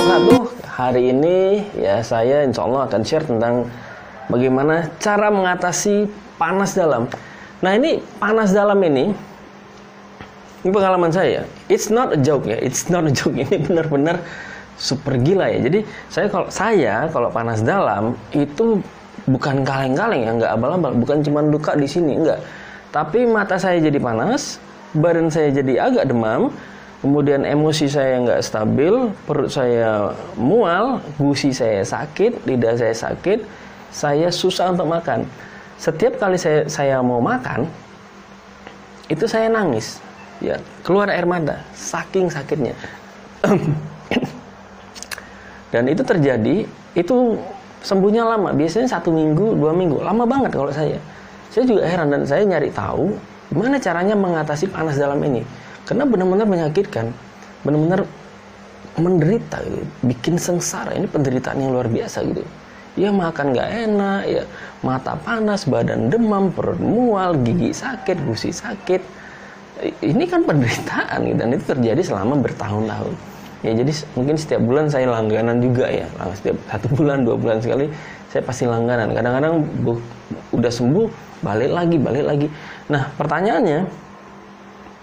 wabarakatuh. Hari ini ya saya insya Allah akan share tentang bagaimana cara mengatasi panas dalam. Nah ini panas dalam ini pengalaman saya. It's not a joke ya, it's not a joke. Ini benar-benar super gila ya. Jadi saya kalau panas dalam itu bukan kaleng-kaleng ya, nggak abal-abal, bukan cuma luka di sini, enggak. Tapi mata saya jadi panas, badan saya jadi agak demam. Kemudian emosi saya nggak stabil, perut saya mual, gusi saya sakit, lidah saya sakit, saya susah untuk makan. Setiap kali saya mau makan, itu saya nangis, ya keluar air mata, saking sakitnya. Dan itu terjadi, itu sembuhnya lama, biasanya 1 minggu, 2 minggu, lama banget kalau saya. Saya juga heran dan saya nyari tahu gimana caranya mengatasi panas dalam ini. Karena benar-benar menyakitkan, benar-benar menderita, gitu. Bikin sengsara. Ini penderitaan yang luar biasa gitu. Ya makan nggak enak, ya mata panas, badan demam, perut mual, gigi sakit, gusi sakit. Ini kan penderitaan gitu. Dan itu terjadi selama bertahun-tahun. Ya jadi mungkin setiap bulan saya langganan juga ya. Setiap 1 bulan, 2 bulan sekali saya pasti langganan. Kadang-kadang udah sembuh, balik lagi. Nah pertanyaannya,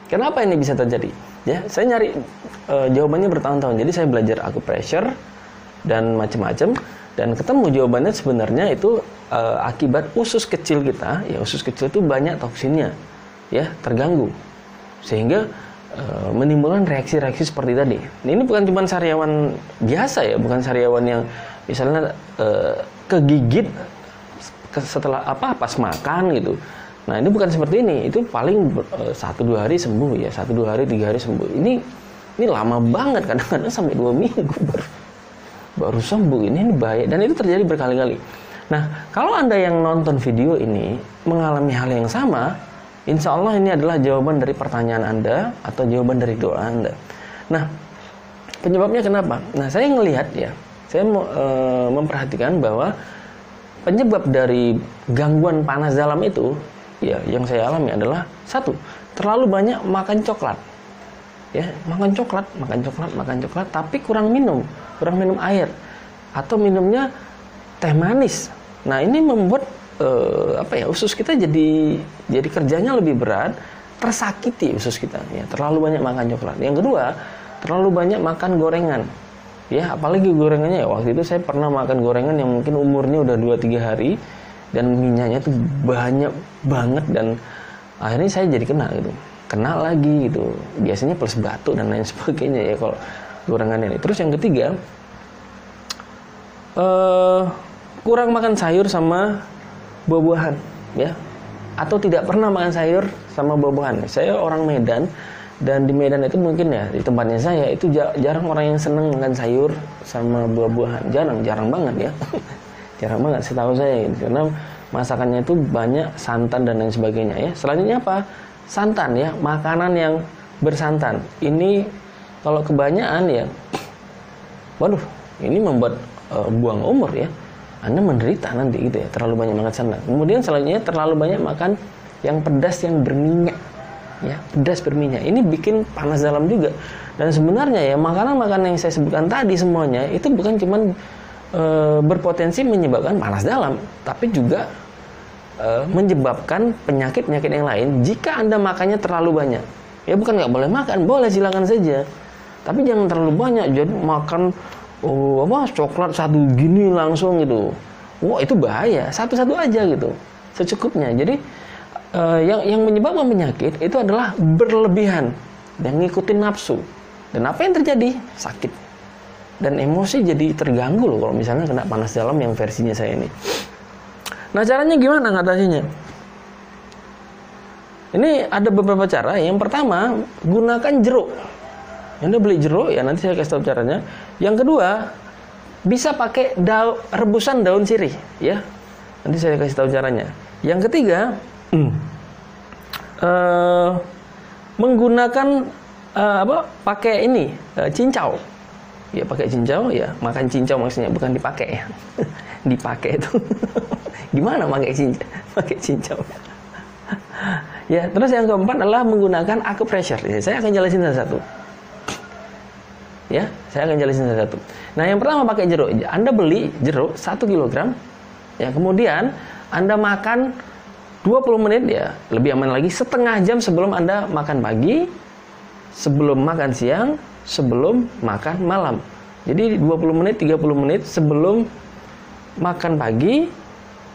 kenapa ini bisa terjadi? Ya, saya nyari jawabannya bertahun-tahun. Jadi saya belajar acupressure dan macam-macam dan ketemu jawabannya sebenarnya itu akibat usus kecil kita. Ya, usus kecil itu banyak toksinnya, ya terganggu sehingga menimbulkan reaksi-reaksi seperti tadi. Ini bukan cuma sariawan biasa ya, bukan sariawan yang misalnya kegigit setelah pas makan gitu. Nah ini bukan seperti ini, itu paling 1-2 hari sembuh ya, 1-2 hari, 3 hari sembuh. Ini lama banget, kadang-kadang sampai 2 minggu baru sembuh. Ini bahaya dan itu terjadi berkali-kali. Nah kalau Anda yang nonton video ini mengalami hal yang sama, insya Allah ini adalah jawaban dari pertanyaan Anda atau jawaban dari doa Anda. Nah penyebabnya kenapa? Nah saya ngelihat ya, saya memperhatikan bahwa penyebab dari gangguan panas dalam itu ya yang saya alami adalah 1, terlalu banyak makan coklat. Ya, makan coklat, tapi kurang minum air atau minumnya teh manis. Nah, ini membuat usus kita jadi kerjanya lebih berat, tersakiti usus kita ya, terlalu banyak makan coklat. Yang kedua, terlalu banyak makan gorengan. Ya, apalagi gorengannya ya waktu itu saya pernah makan gorengan yang mungkin umurnya udah 2-3 hari dan minyaknya tuh banyak banget dan akhirnya saya jadi kena lagi gitu, biasanya plus batuk dan lain sebagainya ya kalau gorengan ini. Terus yang ketiga, kurang makan sayur sama buah-buahan ya, atau tidak pernah makan sayur sama buah-buahan. Saya orang Medan dan di Medan itu mungkin ya di tempatnya saya itu jarang orang yang seneng makan sayur sama buah-buahan, jarang banget ya. Jarang banget setahu saya gitu. Karena masakannya itu banyak santan dan lain sebagainya ya. Selanjutnya apa? Santan ya, makanan yang bersantan. Ini kalau kebanyakan ya, waduh, ini membuat buang umur ya. Anda menderita nanti gitu ya, terlalu banyak makan santan. Kemudian selanjutnya terlalu banyak makan yang pedas yang berminyak. Ya, pedas berminyak. Ini bikin panas dalam juga. Dan sebenarnya ya makanan-makanan yang saya sebutkan tadi semuanya itu bukan cuman berpotensi menyebabkan panas dalam, tapi juga menyebabkan penyakit-penyakit yang lain jika Anda makannya terlalu banyak. Ya bukan nggak boleh makan, boleh silakan saja. Tapi jangan terlalu banyak, jadi makan coklat 1 gini langsung gitu. Wah itu bahaya, 1 aja gitu, secukupnya. Jadi yang menyebabkan penyakit itu adalah berlebihan dan ngikutin nafsu. Dan apa yang terjadi? Sakit. Dan emosi jadi terganggu loh kalau misalnya kena panas dalam yang versinya saya ini. Nah caranya gimana ngatasinya? Ini ada beberapa cara. Yang pertama, gunakan jeruk. Anda beli jeruk ya, nanti saya kasih tahu caranya. Yang kedua, bisa pakai rebusan daun sirih ya. Nanti saya kasih tahu caranya. Yang ketiga, menggunakan pakai ini cincau. Ya pakai cincau ya, makan cincau maksudnya, bukan dipakai ya. Dipakai itu. Gimana pakai cincau? Ya, terus yang keempat adalah menggunakan acupressure. Ya, saya akan jelasin satu-satu. Ya, saya akan jelasin satu-satu. Nah, yang pertama pakai jeruk. Anda beli jeruk 1 kilogram. Ya, kemudian Anda makan 20 menit ya, lebih aman lagi setengah jam sebelum Anda makan pagi, sebelum makan siang, sebelum makan malam. Jadi 20 menit, 30 menit sebelum makan pagi,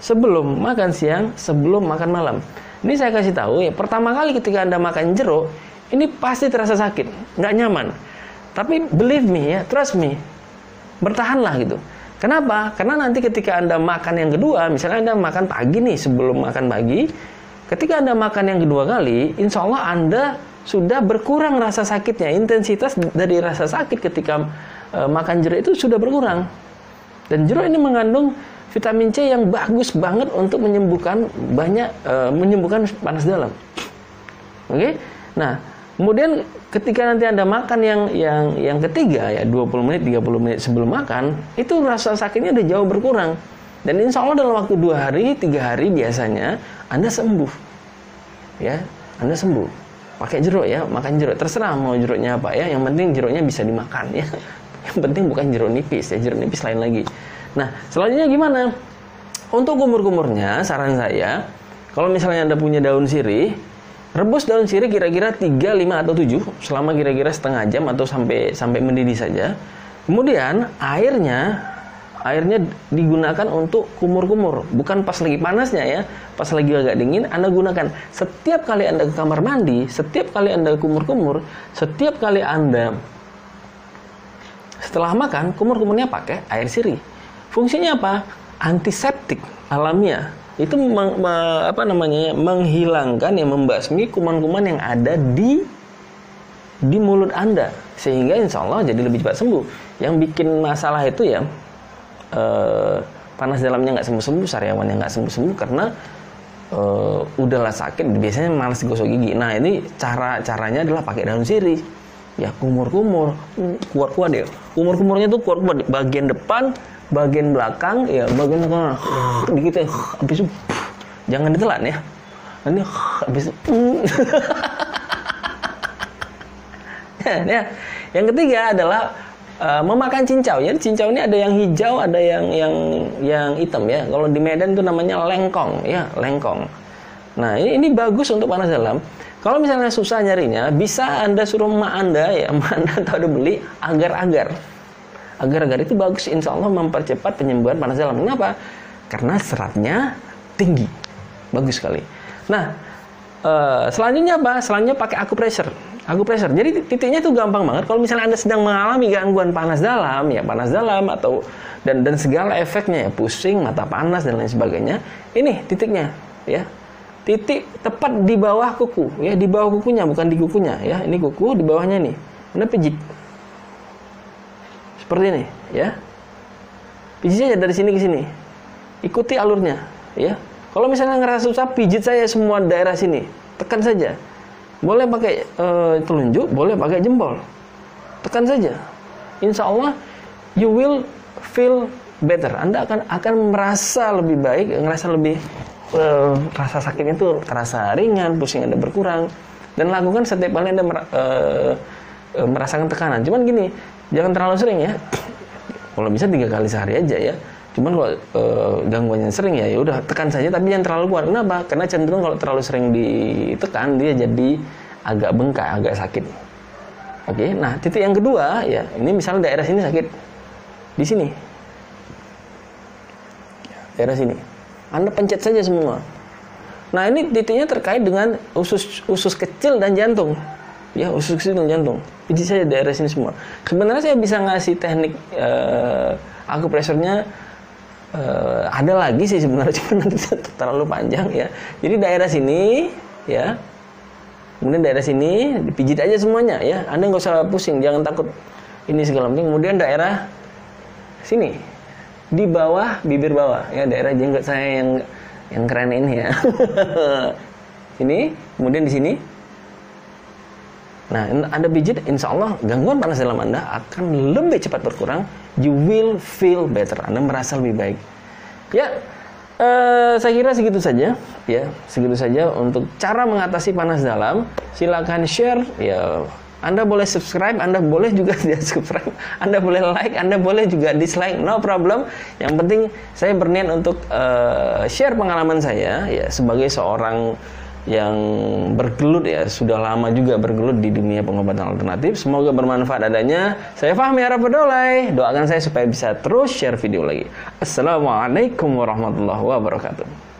sebelum makan siang, sebelum makan malam. Ini saya kasih tahu ya, pertama kali ketika Anda makan jeruk, ini pasti terasa sakit, nggak nyaman. Tapi believe me ya, trust me, bertahanlah gitu. Kenapa? Karena nanti ketika Anda makan yang kedua, misalnya Anda makan pagi nih, sebelum makan pagi, ketika Anda makan yang kedua kali, insya Allah Anda sudah berkurang rasa sakitnya. Intensitas dari rasa sakit ketika makan jeruk itu sudah berkurang. Dan jeruk ini mengandung vitamin C yang bagus banget untuk menyembuhkan menyembuhkan panas dalam. Oke? Nah, kemudian ketika nanti Anda makan yang ketiga ya 20 menit 30 menit sebelum makan, itu rasa sakitnya udah jauh berkurang. Dan insya Allah dalam waktu 2 hari, 3 hari biasanya Anda sembuh. Ya, Anda sembuh. Pakai jeruk ya, makan jeruk. Terserah mau jeruknya apa ya, yang penting jeruknya bisa dimakan ya. Yang penting bukan jeruk nipis ya, jeruk nipis lain lagi. Nah, selanjutnya gimana? Untuk kumur-kumurnya, saran saya, kalau misalnya Anda punya daun sirih, rebus daun sirih kira-kira 3, 5, atau 7 selama kira-kira setengah jam atau sampai mendidih saja. Kemudian airnya digunakan untuk kumur-kumur, bukan pas lagi panasnya ya, pas lagi agak dingin Anda gunakan. Setiap kali Anda ke kamar mandi, setiap kali Anda kumur-kumur, setiap kali Anda setelah makan, kumur-kumurnya pakai air sirih. Fungsinya apa? Antiseptik alamiah. Itu menghilangkan, membasmi kuman-kuman yang ada di mulut Anda, sehingga insya Allah jadi lebih cepat sembuh. Yang bikin masalah itu ya panas dalamnya nggak sembuh-sembuh, sariawannya nggak sembuh-sembuh karena udahlah sakit, biasanya malas gosok gigi. Nah, ini caranya adalah pakai daun sirih. Ya, kumur-kumur, kuat-kuat ya. Kumur-kumurnya tuh kuat-kuat, bagian depan, bagian belakang, ya bagian tengah, dikit ya, habis itu jangan ditelan ya. Nanti habis itu. Ya. Yang ketiga adalah memakan cincau. Ya, cincau ini ada yang hijau, ada yang hitam ya. Kalau di Medan itu namanya lengkong, ya, lengkong. Nah, ini bagus untuk panas dalam. Kalau misalnya susah nyarinya, bisa Anda suruh emak Anda ya, emak Anda atau beli agar-agar. Agar-agar itu bagus, insya Allah mempercepat penyembuhan panas dalam. Kenapa? Karena seratnya tinggi. Bagus sekali. Nah, selanjutnya apa? Selanjutnya pakai akupressure. Akupressure. Jadi titiknya itu gampang banget. Kalau misalnya Anda sedang mengalami gangguan panas dalam, ya panas dalam atau dan segala efeknya ya, pusing, mata panas dan lain sebagainya. Ini titiknya, ya. Titik tepat di bawah kuku, ya, di bawah kukunya, bukan di kukunya, ya. Ini kuku, di bawahnya nih. Anda pijit. Seperti ini, ya. Pijit saja dari sini ke sini. Ikuti alurnya, ya. Kalau misalnya ngerasa susah, pijit saya semua daerah sini. Tekan saja. Boleh pakai telunjuk, boleh pakai jempol. Tekan saja. Insya Allah, you will feel better. Anda akan merasa lebih baik, ngerasa lebih rasa sakitnya itu terasa ringan, pusing Anda berkurang. Dan lakukan setiap kali Anda merasakan tekanan. Cuman gini, jangan terlalu sering ya. Kalau bisa 3 kali sehari aja ya. Cuman kalau gangguannya sering ya udah tekan saja, tapi jangan terlalu kuat. Kenapa? Karena cenderung kalau terlalu sering ditekan dia jadi agak bengkak, agak sakit. Oke, nah titik yang kedua ya, ini misalnya daerah sini sakit, di sini, daerah sini, Anda pencet saja semua. Nah, ini titiknya terkait dengan usus kecil dan jantung. Ya, usus kecil dan jantung. Pijit saja daerah sini semua. Sebenarnya saya bisa ngasih teknik akupressurnya ada lagi sih sebenarnya, cuma nanti terlalu panjang ya. Jadi daerah sini ya. Kemudian daerah sini dipijit aja semuanya ya. Anda nggak usah pusing, jangan takut ini segala macam. Kemudian daerah sini di bawah bibir bawah ya, daerah jenggot saya yang keren ini ya. Sini, kemudian di sini. Nah, Anda pijit, insya Allah gangguan panas dalam Anda akan lebih cepat berkurang. You will feel better. Anda merasa lebih baik. Ya, saya kira segitu saja. Ya, segitu saja untuk cara mengatasi panas dalam. Silakan share. Ya, Anda boleh subscribe, Anda boleh juga tidak subscribe, Anda boleh like, Anda boleh juga dislike, no problem. Yang penting saya berniat untuk share pengalaman saya ya sebagai seorang yang bergelut ya, sudah lama juga bergelut di dunia pengobatan alternatif. Semoga bermanfaat adanya. Saya Fahmi Arafadolai, doakan saya supaya bisa terus share video lagi. Assalamualaikum warahmatullahi wabarakatuh.